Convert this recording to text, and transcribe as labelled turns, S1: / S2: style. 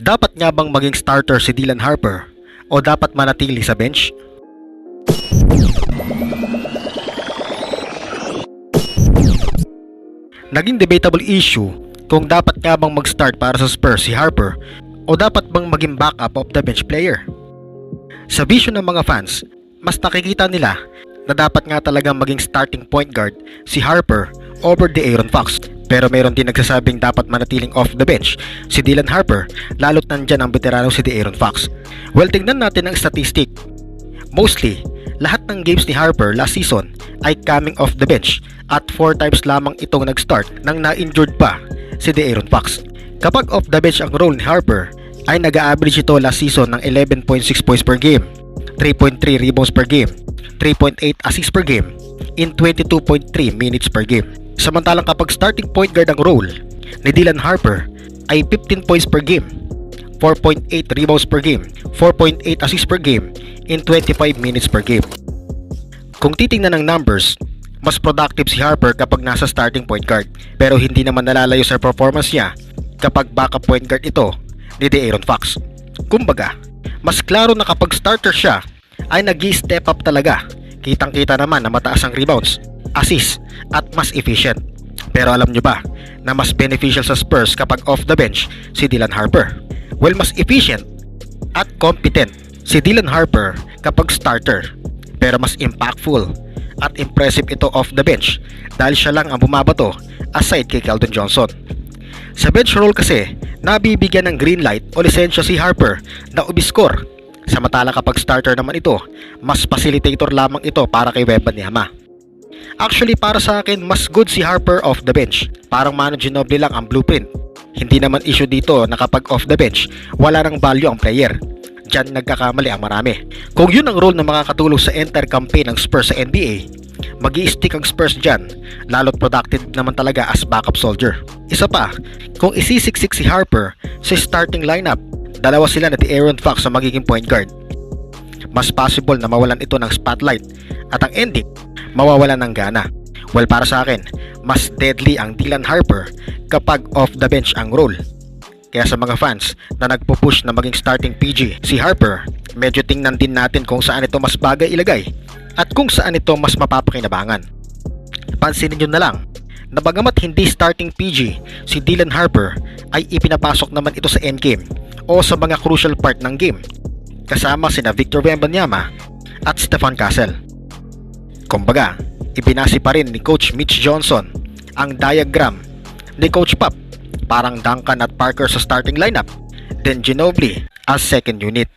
S1: Dapat nga bang maging starter si Dylan Harper o dapat manatili sa bench? Naging debatable issue kung dapat nga bang mag-start para sa Spurs si Harper o dapat bang maging backup of the bench player. Sa vision ng mga fans, mas nakikita nila na dapat nga talagang maging starting point guard si Harper over De'Aaron Fox. Pero mayroon din nagsasabing dapat manatiling off the bench si Dylan Harper lalo't nandyan ang veterano si De'Aaron Fox. Well, tingnan natin ang statistic. Mostly, lahat ng games ni Harper last season ay coming off the bench at 4 times lamang itong nag-start nang na-injured pa si De'Aaron Fox. Kapag off the bench ang role ni Harper, ay nag-a-average ito last season ng 11.6 points per game, 3.3 rebounds per game, 3.8 assists per game, in 22.3 minutes per game. Samantalang kapag starting point guard ang role ni Dylan Harper ay 15 points per game, 4.8 rebounds per game, 4.8 assists per game, in 25 minutes per game. Kung titingnan ng numbers, mas productive si Harper kapag nasa starting point guard, pero hindi naman nalalayo sa performance niya kapag backup point guard ito ni De'Aaron Fox. Kumbaga, mas klaro na kapag starter siya ay nag-step up talaga. Kitang-kita naman na mataas ang rebounds, assists at mas efficient. Pero alam nyo ba na mas beneficial sa Spurs kapag off the bench si Dylan Harper? Well, mas efficient at competent si Dylan Harper kapag starter, pero mas impactful at impressive ito off the bench dahil siya lang ang bumabato aside kay Keldon Johnson. Sa bench role kasi, nabibigyan ng green light o lisensya si Harper na umiscore. Samantala kapag starter naman ito, mas facilitator lamang ito para kay Wembanyama. Actually, para sa akin, mas good si Harper off the bench. Parang Manu Ginobili lang ang blueprint. Hindi naman issue dito na kapag off the bench, wala nang value ang player. Diyan nagkakamali ang marami. Kung yun ang role na makakatulong sa entire campaign ng Spurs sa NBA, magi-stick ang Spurs dyan, lalo't productive naman talaga as backup soldier. Isa pa, kung isisiksik si Harper sa starting lineup, dalawa sila na De'Aaron Fox sa magiging point guard. Mas possible na mawalan ito ng spotlight at ang ending, mawawalan ng gana. Well, para sa akin, mas deadly ang Dylan Harper kapag off the bench ang role. Kaya sa mga fans na nagpo-push na maging starting PG si Harper, medyo tingnan din natin kung saan ito mas bagay ilagay at kung saan ito mas mapapakinabangan. Pansinin nyo na lang na bagamat hindi starting PG si Dylan Harper, ay ipinapasok naman ito sa endgame o sa mga crucial part ng game kasama sina Victor Wembanyama at Stephen Castle. Kumbaga, ibinasi pa rin ni Coach Mitch Johnson ang diagram ni Coach Pop, parang Duncan at Parker sa starting lineup, then Ginobili as second unit.